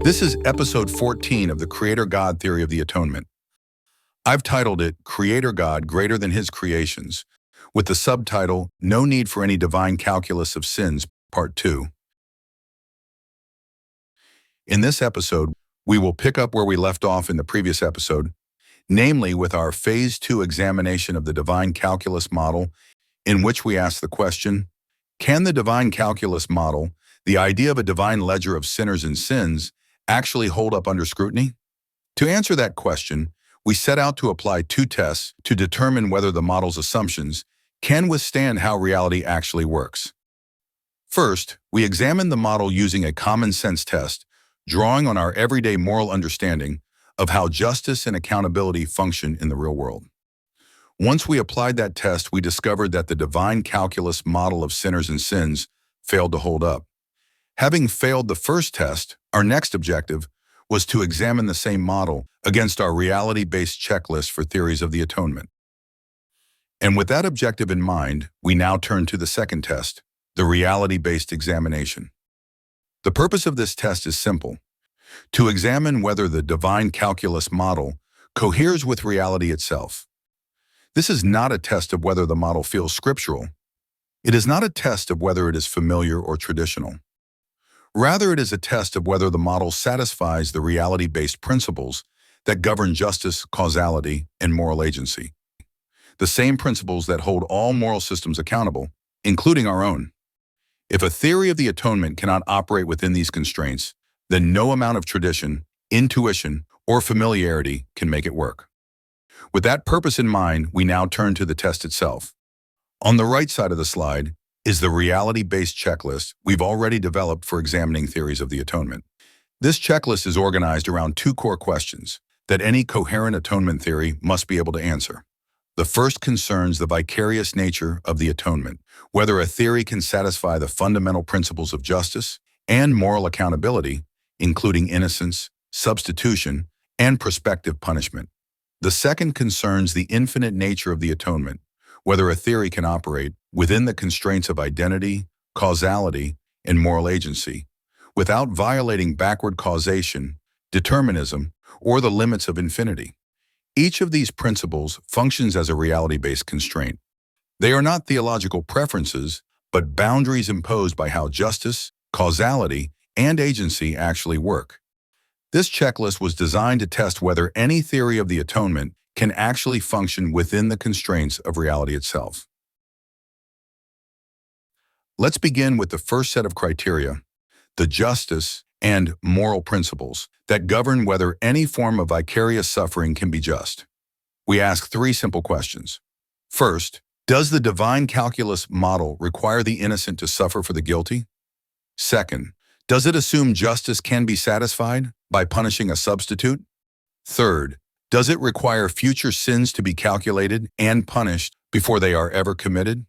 This is episode 14 of the Creator-God theory of the Atonement. I've titled it Creator God Greater Than His Creations, with the subtitle No Need for Any Divine Calculus of Sins, Part 2. In this episode, we will pick up where we left off in the previous episode, namely with our Phase 2 examination of the divine calculus model, in which we ask the question, can the divine calculus model, the idea of a divine ledger of sinners and sins, actually hold up under scrutiny? To answer that question, we set out to apply two tests to determine whether the model's assumptions can withstand how reality actually works. First, we examined the model using a common sense test, drawing on our everyday moral understanding of how justice and accountability function in the real world. Once we applied that test, we discovered that the divine calculus model of sinners and sins failed to hold up. Having failed the first test, our next objective was to examine the same model against our reality-based checklist for theories of the atonement. And with that objective in mind, we now turn to the second test, the reality-based examination. The purpose of this test is simple: to examine whether the divine calculus model coheres with reality itself. This is not a test of whether the model feels scriptural. It is not a test of whether it is familiar or traditional. Rather, it is a test of whether the model satisfies the reality-based principles that govern justice, causality, and moral agency. The same principles that hold all moral systems accountable, including our own. If a theory of the atonement cannot operate within these constraints, then no amount of tradition, intuition, or familiarity can make it work. With that purpose in mind, we now turn to the test itself. On the right side of the slide is the reality-based checklist we've already developed for examining theories of the atonement. This checklist is organized around two core questions that any coherent atonement theory must be able to answer. The first concerns the vicarious nature of the atonement, whether a theory can satisfy the fundamental principles of justice and moral accountability, including innocence, substitution, and prospective punishment. The second concerns the infinite nature of the atonement, whether a theory can operate within the constraints of identity, causality, and moral agency, without violating backward causation, determinism, or the limits of infinity. Each of these principles functions as a reality-based constraint. They are not theological preferences, but boundaries imposed by how justice, causality, and agency actually work. This checklist was designed to test whether any theory of the atonement can actually function within the constraints of reality itself. Let's begin with the first set of criteria, the justice and moral principles that govern whether any form of vicarious suffering can be just. We ask three simple questions. First, does the divine calculus model require the innocent to suffer for the guilty? Second, does it assume justice can be satisfied by punishing a substitute? Third, does it require future sins to be calculated and punished before they are ever committed?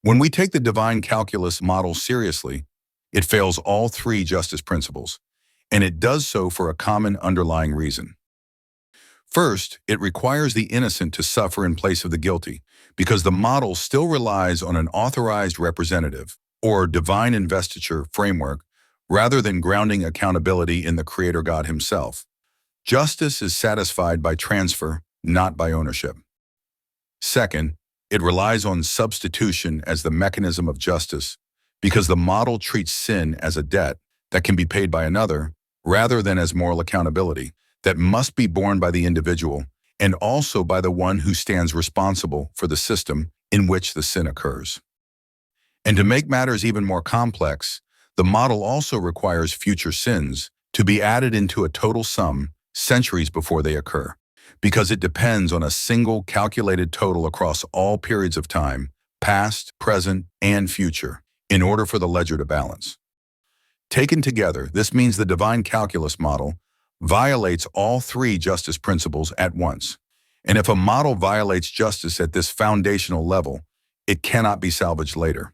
When we take the divine calculus model seriously, it fails all three justice principles, and it does so for a common underlying reason. First, it requires the innocent to suffer in place of the guilty, because the model still relies on an authorized representative, or divine investiture framework, rather than grounding accountability in the Creator God himself. Justice is satisfied by transfer, not by ownership. Second, it relies on substitution as the mechanism of justice, because the model treats sin as a debt that can be paid by another, rather than as moral accountability that must be borne by the individual and also by the one who stands responsible for the system in which the sin occurs. And to make matters even more complex, the model also requires future sins to be added into a total sum centuries before they occur, because it depends on a single calculated total across all periods of time, past, present, and future, in order for the ledger to balance. Taken together, this means the divine calculus model violates all three justice principles at once. And if a model violates justice at this foundational level, it cannot be salvaged later.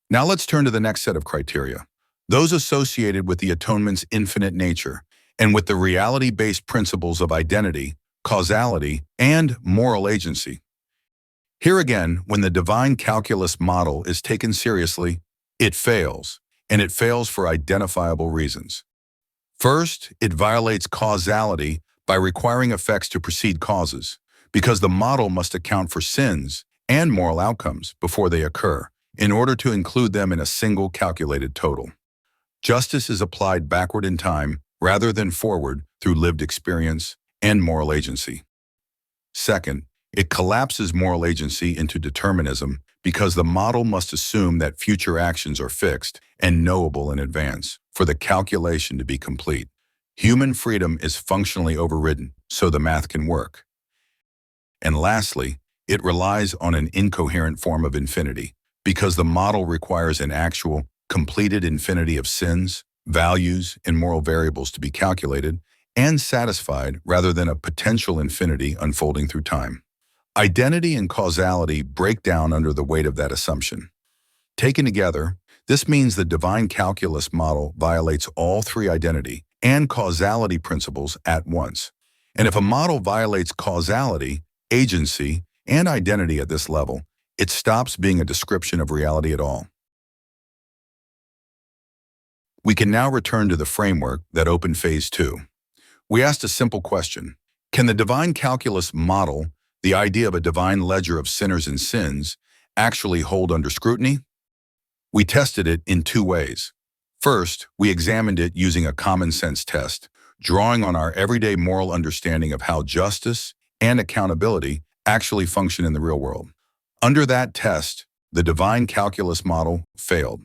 Now let's turn to the next set of criteria, those associated with the atonement's infinite nature and with the reality-based principles of identity, causality, and moral agency. Here again, when the divine calculus model is taken seriously, it fails, and it fails for identifiable reasons. First, it violates causality by requiring effects to precede causes, because the model must account for sins and moral outcomes before they occur, in order to include them in a single calculated total. Justice is applied backward in time rather than forward through lived experience and moral agency. Second, it collapses moral agency into determinism because the model must assume that future actions are fixed and knowable in advance for the calculation to be complete. Human freedom is functionally overridden so the math can work. And lastly, it relies on an incoherent form of infinity because the model requires an actual, completed infinity of sins, values, and moral variables to be calculated and satisfied rather than a potential infinity unfolding through time. Identity and causality break down under the weight of that assumption. Taken together, this means the divine calculus model violates all three identity and causality principles at once. And if a model violates causality, agency, and identity at this level, it stops being a description of reality at all. We can now return to the framework that opened Phase 2. We asked a simple question. Can the divine calculus model, the idea of a divine ledger of sinners and sins, actually hold under scrutiny? We tested it in two ways. First, we examined it using a common sense test, drawing on our everyday moral understanding of how justice and accountability actually function in the real world. Under that test, the divine calculus model failed.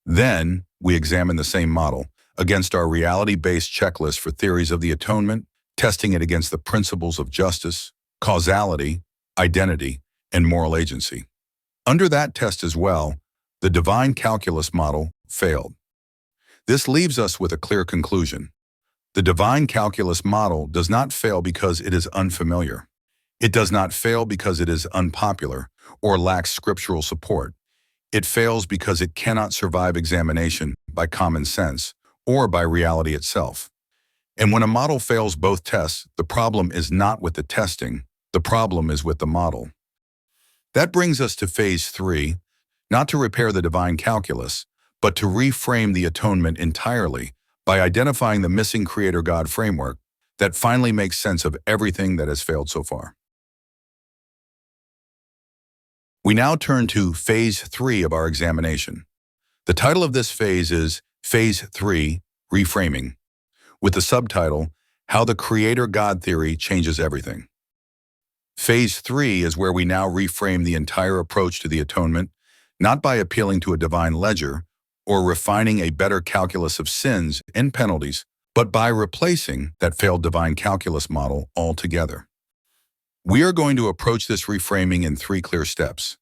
Then, we examined the same model against our reality-based checklist for theories of the atonement, testing it against the principles of justice, causality, identity, and moral agency. Under that test as well, the divine calculus model failed. This leaves us with a clear conclusion. The divine calculus model does not fail because it is unfamiliar. It does not fail because it is unpopular or lacks scriptural support. It fails because it cannot survive examination by common sense or by reality itself. And when a model fails both tests, the problem is not with the testing, the problem is with the model. That brings us to Phase 3, not to repair the divine calculus, but to reframe the atonement entirely by identifying the missing Creator-God framework that finally makes sense of everything that has failed so far. We now turn to Phase 3 of our examination. The title of this phase is Phase 3, Reframing, with the subtitle, How the Creator-God Theory Changes Everything. Phase 3 is where we now reframe the entire approach to the atonement, not by appealing to a divine ledger or refining a better calculus of sins and penalties, but by replacing that failed divine calculus model altogether. We are going to approach this reframing in 3 clear steps.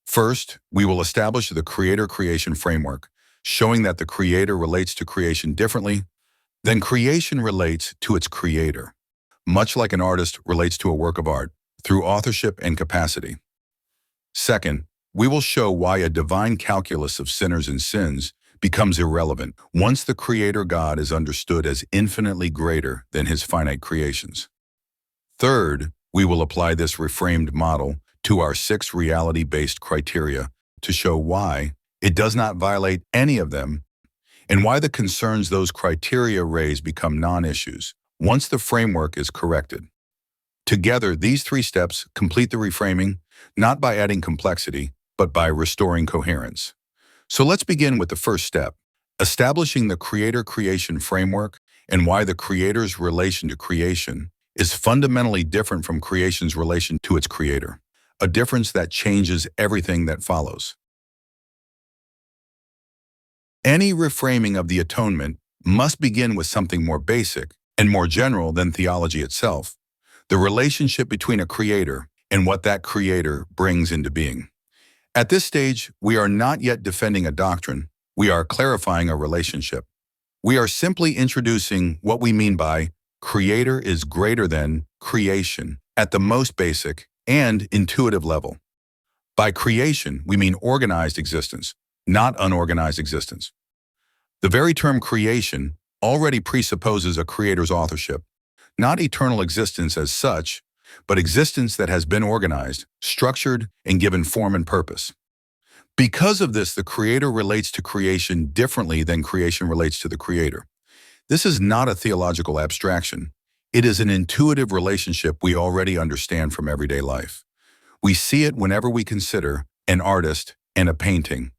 First, we will establish the Creator-Creation framework, showing that the Creator relates to creation differently than creation relates to its Creator, much like an artist relates to a work of art, through authorship and capacity. Second, we will show why a divine calculus of sinners and sins becomes irrelevant once the Creator God is understood as infinitely greater than His finite creations. Third, we will apply this reframed model to our 6 reality-based criteria to show why it does not violate any of them and why the concerns those criteria raise become non-issues once the framework is corrected. Together, these 3 steps complete the reframing, not by adding complexity, but by restoring coherence. So let's begin with the first step, establishing the Creator-Creation framework and why the Creator's relation to creation is fundamentally different from creation's relation to its Creator, a difference that changes everything that follows. Any reframing of the atonement must begin with something more basic and more general than theology itself, the relationship between a Creator and what that Creator brings into being. At this stage, we are not yet defending a doctrine, we are clarifying a relationship. We are simply introducing what we mean by Creator is greater than creation at the most basic and intuitive level. By creation, we mean organized existence, not unorganized existence. The very term creation already presupposes a Creator's authorship, not eternal existence as such, but existence that has been organized, structured, and given form and purpose. Because of this, the Creator relates to creation differently than creation relates to the Creator. This is not a theological abstraction. It is an intuitive relationship we already understand from everyday life. We see it whenever we consider an artist and a painting,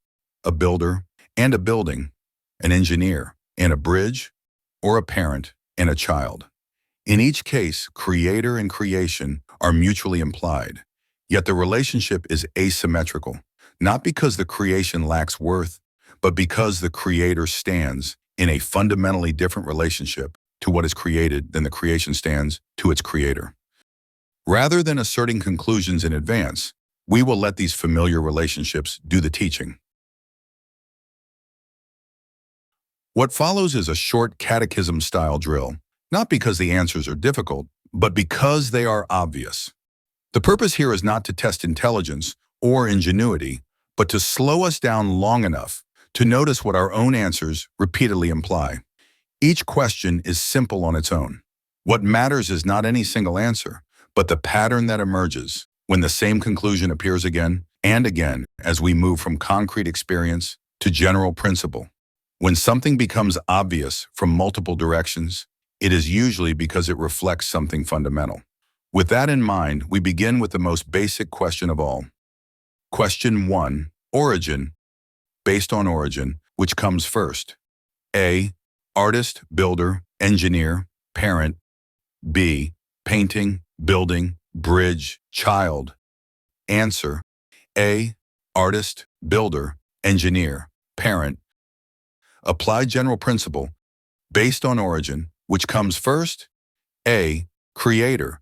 a builder and a building, an engineer and a bridge, or a parent and a child. In each case, creator and creation are mutually implied, yet the relationship is asymmetrical, not because the creation lacks worth, but because the creator stands in a fundamentally different relationship to what is created than the creation stands to its creator. Rather than asserting conclusions in advance, we will let these familiar relationships do the teaching. What follows is a short catechism-style drill, not because the answers are difficult, but because they are obvious. The purpose here is not to test intelligence or ingenuity, but to slow us down long enough to notice what our own answers repeatedly imply. Each question is simple on its own. What matters is not any single answer, but the pattern that emerges when the same conclusion appears again and again as we move from concrete experience to general principle. When something becomes obvious from multiple directions, it is usually because it reflects something fundamental. With that in mind, we begin with the most basic question of all. Question 1. Origin. Based on origin, which comes first? A. Artist, builder, engineer, parent. B. Painting, building, bridge, child. Answer. A. Artist, builder, engineer, parent. Apply general principle. Based on origin, which comes first? A. Creator.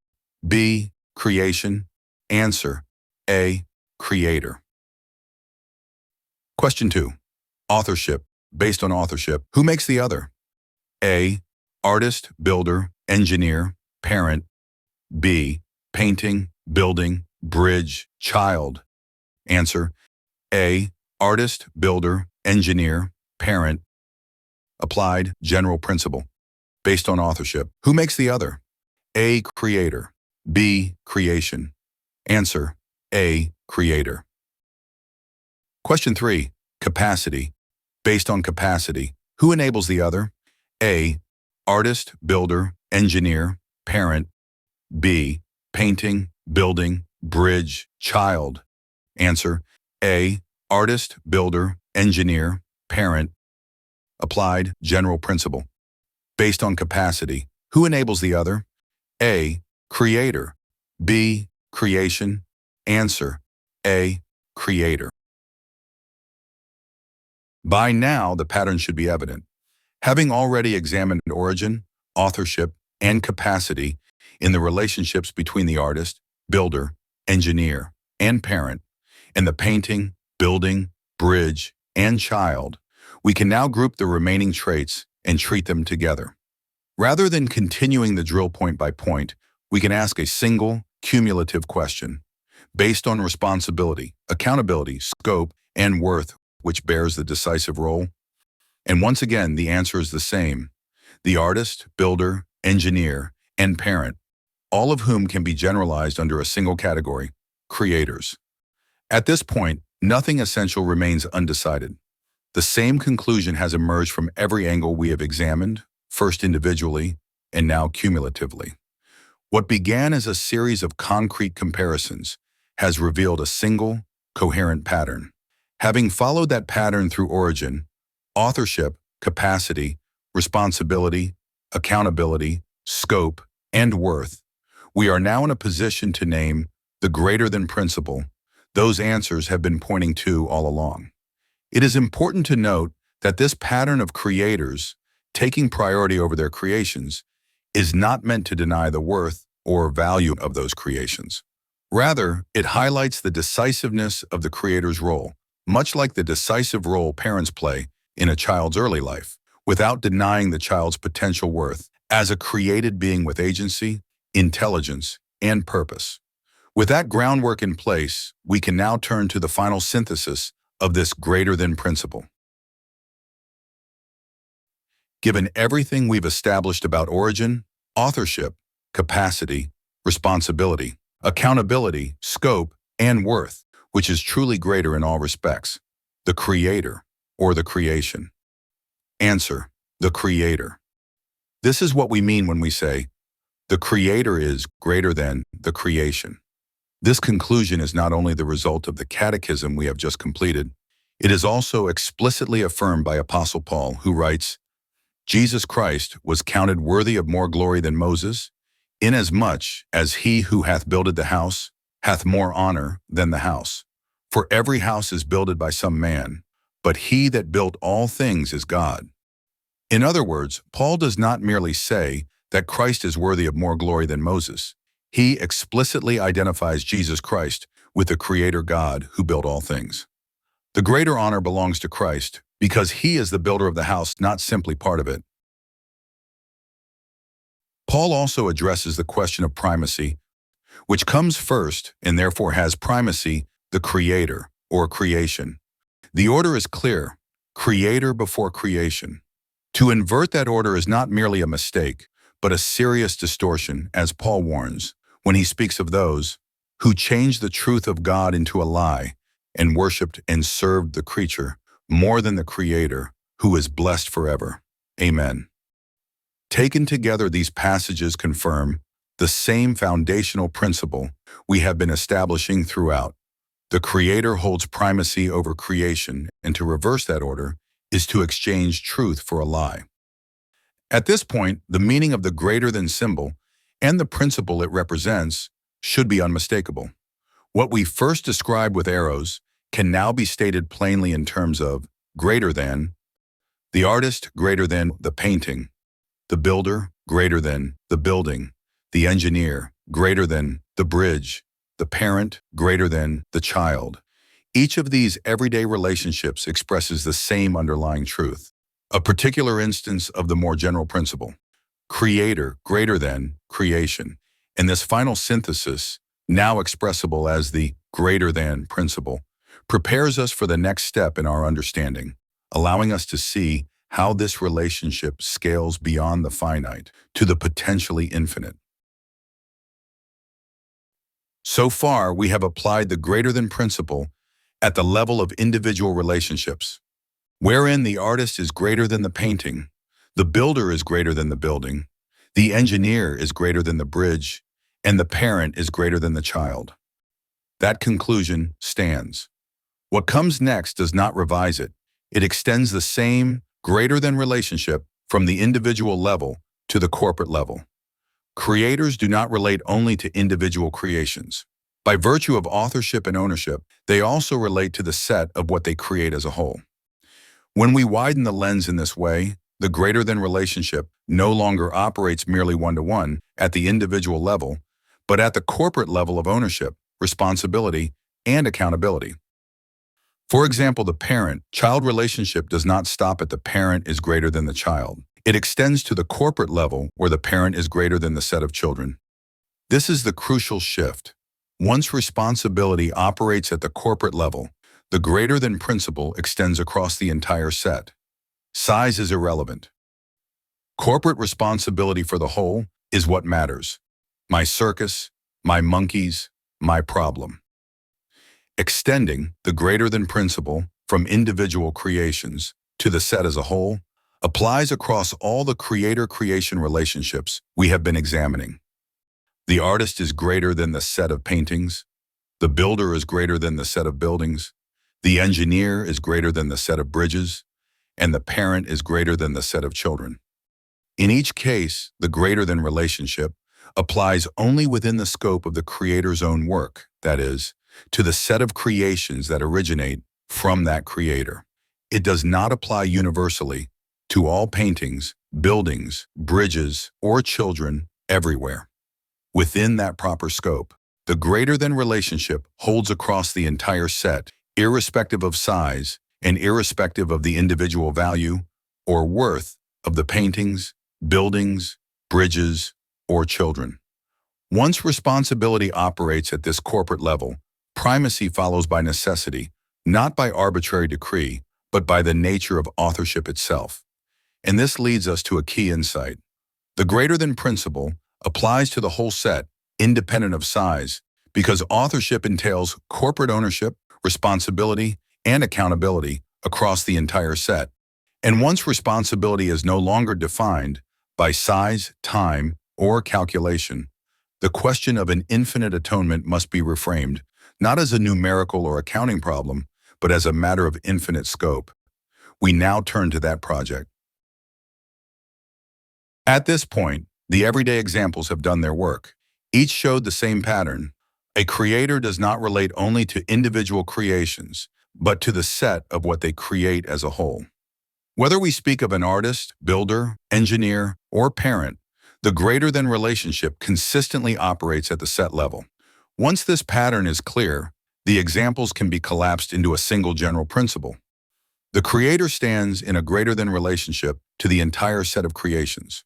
B. Creation. Answer. A. Creator. Question 2. Authorship. Based on authorship, who makes the other? A. Artist, builder, engineer, parent. B. Painting, building, bridge, child. Answer. A. Artist, builder, engineer, parent. Applied general principle. Based on authorship, who makes the other? A. Creator. B. Creation. Answer. A. Creator. Question 3. Capacity. Based on capacity, who enables the other? A. Artist, builder, engineer, parent. B. Painting, building, bridge, child. Answer. A. Artist, builder, engineer, parent. Applied general principle. Based on capacity, who enables the other? A. Creator. B. Creation. Answer. A. Creator. By now, the pattern should be evident. Having already examined origin, authorship, and capacity in the relationships between the artist, builder, engineer, and parent, and the painting, building, bridge, and child, we can now group the remaining traits and treat them together. Rather than continuing the drill point by point, we can ask a single, cumulative question based on responsibility, accountability, scope, and worth, which bears the decisive role. And once again, the answer is the same. The artist, builder, engineer, and parent, all of whom can be generalized under a single category, creators. At this point, nothing essential remains undecided. The same conclusion has emerged from every angle we have examined, first individually and now cumulatively. What began as a series of concrete comparisons has revealed a single, coherent pattern. Having followed that pattern through origin, authorship, capacity, responsibility, accountability, scope, and worth, we are now in a position to name the greater-than principle those answers have been pointing to all along. It is important to note that this pattern of creators taking priority over their creations is not meant to deny the worth or value of those creations. Rather, it highlights the decisiveness of the creator's role, much like the decisive role parents play in a child's early life, without denying the child's potential worth as a created being with agency, intelligence, and purpose. With that groundwork in place, we can now turn to the final synthesis of this greater-than principle. Given everything we've established about origin, authorship, capacity, responsibility, accountability, scope, and worth, which is truly greater in all respects, the creator or the creation? Answer: the creator. This is what we mean when we say, the Creator is greater than the creation. This conclusion is not only the result of the catechism we have just completed, it is also explicitly affirmed by Apostle Paul, who writes, Jesus Christ was counted worthy of more glory than Moses, inasmuch as he who hath builded the house hath more honor than the house. For every house is builded by some man, but he that built all things is God. In other words, Paul does not merely say that Christ is worthy of more glory than Moses. He explicitly identifies Jesus Christ with the Creator God who built all things. The greater honor belongs to Christ because he is the builder of the house, not simply part of it. Paul also addresses the question of primacy, which comes first and therefore has primacy, the Creator or creation. The order is clear, Creator before creation. To invert that order is not merely a mistake, but a serious distortion, as Paul warns, when he speaks of those who changed the truth of God into a lie and worshipped and served the creature more than the Creator, who is blessed forever. Amen. Taken together, these passages confirm the same foundational principle we have been establishing throughout. The Creator holds primacy over creation, and to reverse that order is to exchange truth for a lie. At this point, the meaning of the greater than symbol and the principle it represents should be unmistakable. What we first described with arrows can now be stated plainly in terms of greater than, the artist greater than the painting, the builder greater than the building, the engineer greater than the bridge, the parent greater than the child. Each of these everyday relationships expresses the same underlying truth, a particular instance of the more general principle. Creator greater than creation. And this final synthesis, now expressible as the greater than principle, prepares us for the next step in our understanding, allowing us to see how this relationship scales beyond the finite to the potentially infinite. So far, we have applied the greater than principle at the level of individual relationships, wherein the artist is greater than the painting, the builder is greater than the building, the engineer is greater than the bridge, and the parent is greater than the child. That conclusion stands. What comes next does not revise it. It extends the same greater than relationship from the individual level to the corporate level. Creators do not relate only to individual creations. By virtue of authorship and ownership, they also relate to the set of what they create as a whole. When we widen the lens in this way, the greater than relationship no longer operates merely one-to-one at the individual level, but at the corporate level of ownership, responsibility, and accountability. For example, the parent-child relationship does not stop at the parent is greater than the child. It extends to the corporate level where the parent is greater than the set of children. This is the crucial shift. Once responsibility operates at the corporate level, the greater than principle extends across the entire set. Size is irrelevant. Corporate responsibility for the whole is what matters. My circus, my monkeys, my problem. Extending the greater than principle from individual creations to the set as a whole applies across all the creator-creation relationships we have been examining. The artist is greater than the set of paintings. The builder is greater than the set of buildings. The engineer is greater than the set of bridges. And the parent is greater than the set of children. In each case, the greater than relationship applies only within the scope of the Creator's own work, that is, to the set of creations that originate from that Creator. It does not apply universally to all paintings, buildings, bridges, or children everywhere. Within that proper scope, the greater than relationship holds across the entire set, irrespective of size and irrespective of the individual value or worth of the paintings, buildings, bridges, or children. Once responsibility operates at this corporate level, primacy follows by necessity, not by arbitrary decree, but by the nature of authorship itself. And this leads us to a key insight. The greater than principle applies to the whole set, independent of size, because authorship entails corporate ownership, responsibility, and accountability across the entire set. And once responsibility is no longer defined by size, time, or calculation. The question of an infinite atonement must be reframed, not as a numerical or accounting problem, but as a matter of infinite scope. We now turn to that project. At this point, the everyday examples have done their work. Each showed the same pattern. A creator does not relate only to individual creations, but to the set of what they create as a whole. Whether we speak of an artist, builder, engineer, or parent, the greater-than relationship consistently operates at the set level. Once this pattern is clear, the examples can be collapsed into a single general principle. The creator stands in a greater-than relationship to the entire set of creations.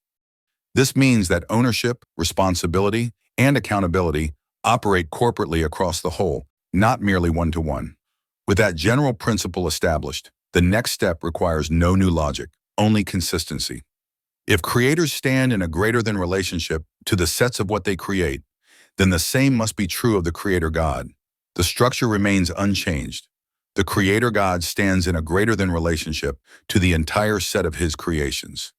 This means that ownership, responsibility, and accountability operate corporately across the whole, not merely one-to-one. With that general principle established, the next step requires no new logic, only consistency. If creators stand in a greater-than relationship to the sets of what they create, then the same must be true of the Creator God. The structure remains unchanged. The Creator God stands in a greater-than relationship to the entire set of His creations.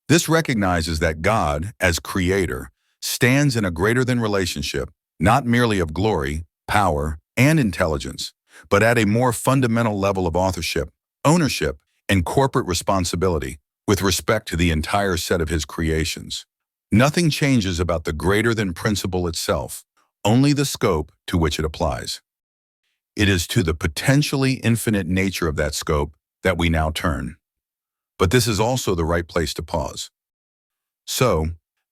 This recognizes that God, as Creator, stands in a greater-than relationship, not merely of glory, power, and intelligence, but at a more fundamental level of authorship, ownership, and corporate responsibility with respect to the entire set of His creations. Nothing changes about the greater-than principle itself, only the scope to which it applies. It is to the potentially infinite nature of that scope that we now turn. But this is also the right place to pause. So,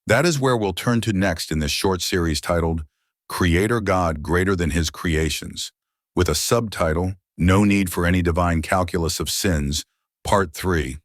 that is where we'll turn to next in this short series titled Creator God Greater Than His Creations, with a subtitle, No Need for Any Divine Calculus of Sins, Part 3.